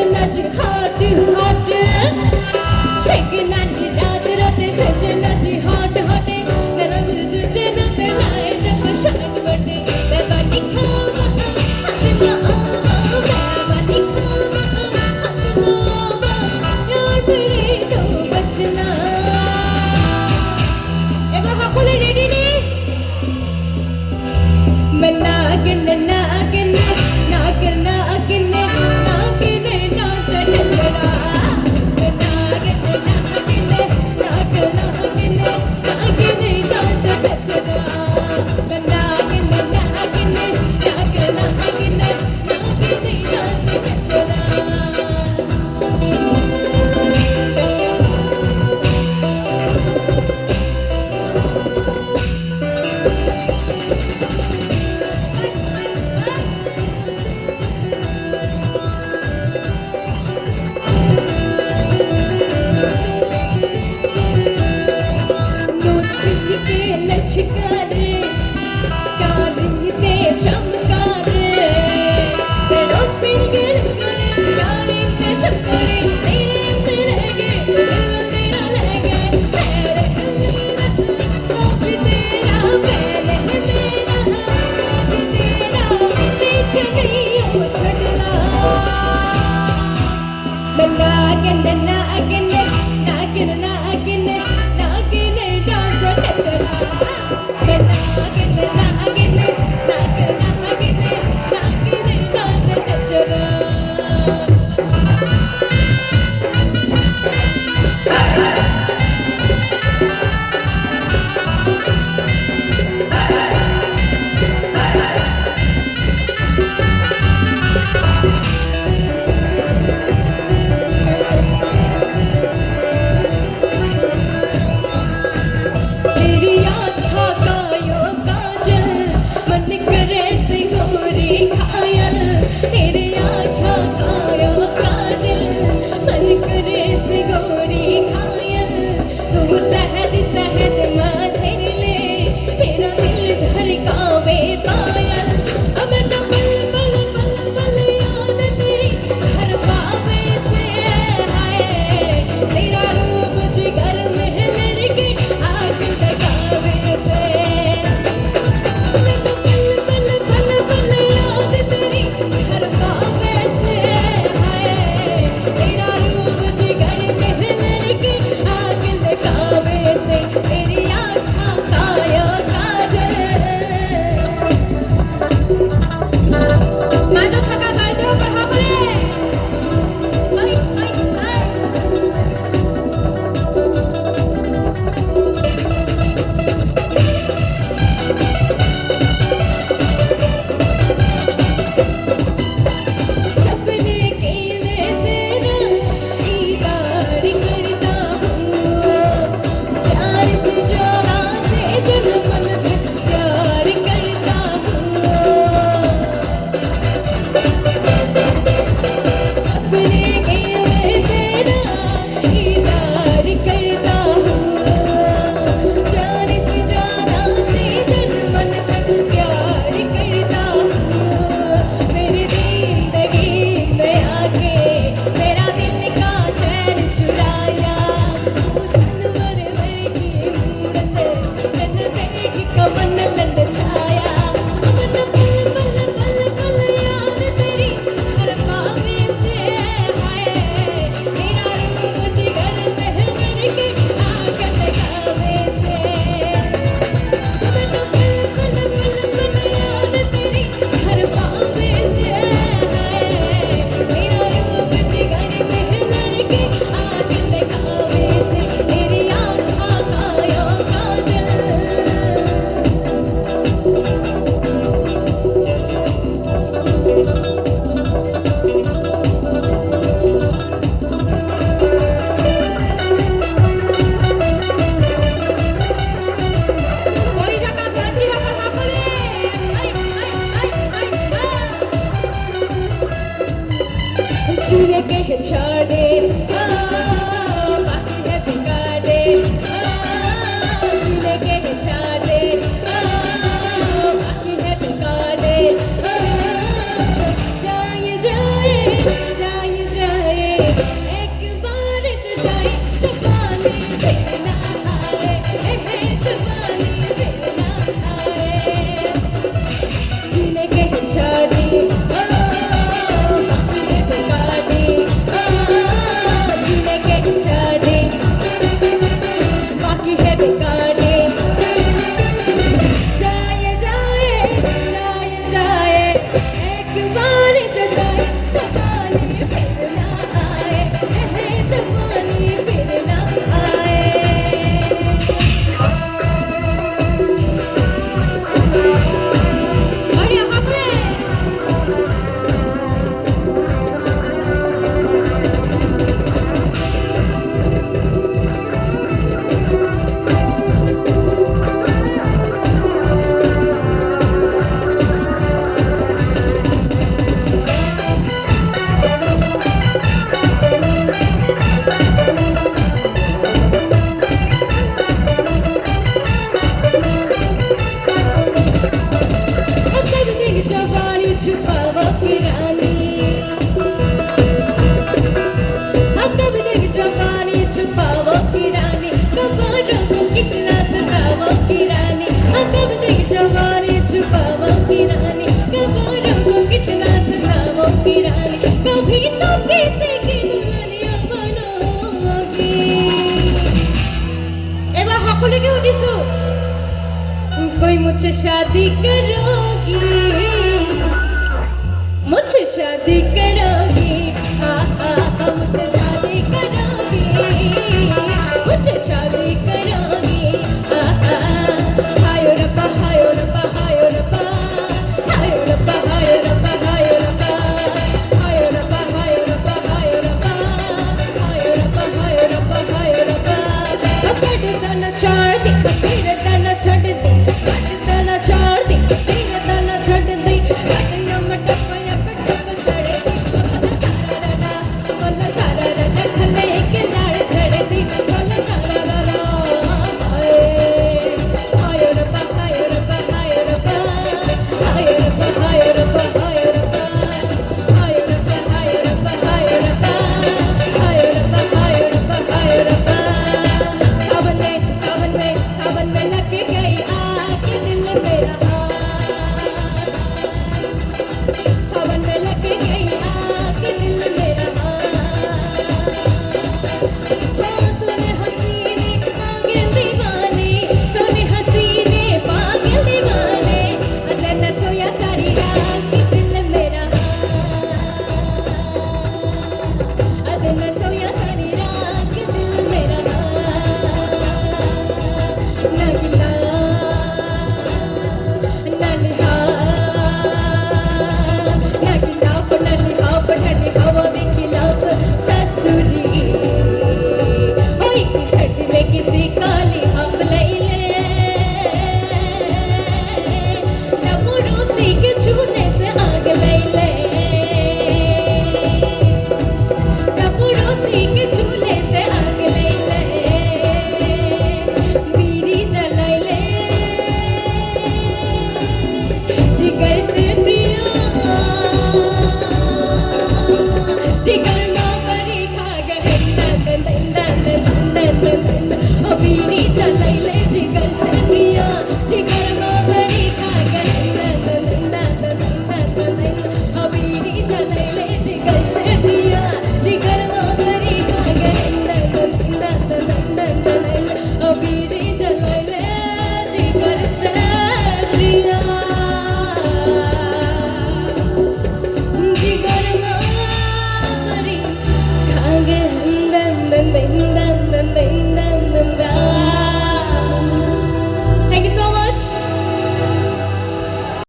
सजना जी hot hot शेकना जी रात रात सजना जी हॉट हॉट मेरा मुझे सजना पे लाए जब शान बटे मैं बाली खावा हंसना मैं बाली खावा हंसना यार तेरे तो बचना এবার সকলে রেডি নে मैं नागिन नागिन नागिन नागिन नागिन नाच टकरा मैं नागिन नागिन नागिन नागिन नागिन नाच टकरा मैं नागिन नागिन नागिन नागिन नागिन नाच टकरा लचकार काली से चमकार रोज फिर के लचकार काली से चमकार तेरे मिलेंगे दिल मेरा लगे तेरे मेरा सब तेरा पहले मेरा तेरा पीछे नहीं हो छड़ना मैं नागिन नागिन नागिन नागिन नागिन डांस टचरा मैं नागिन नागिन नागिन नागिन नागिन डांस टचरा चूहे के छोड़ दे बाकी है बिगाड़ दे चूहे के छोड़ दे बाकी है बिगाड़ दे जाए जाए जाए जाए कोई मुझसे शादी करोगी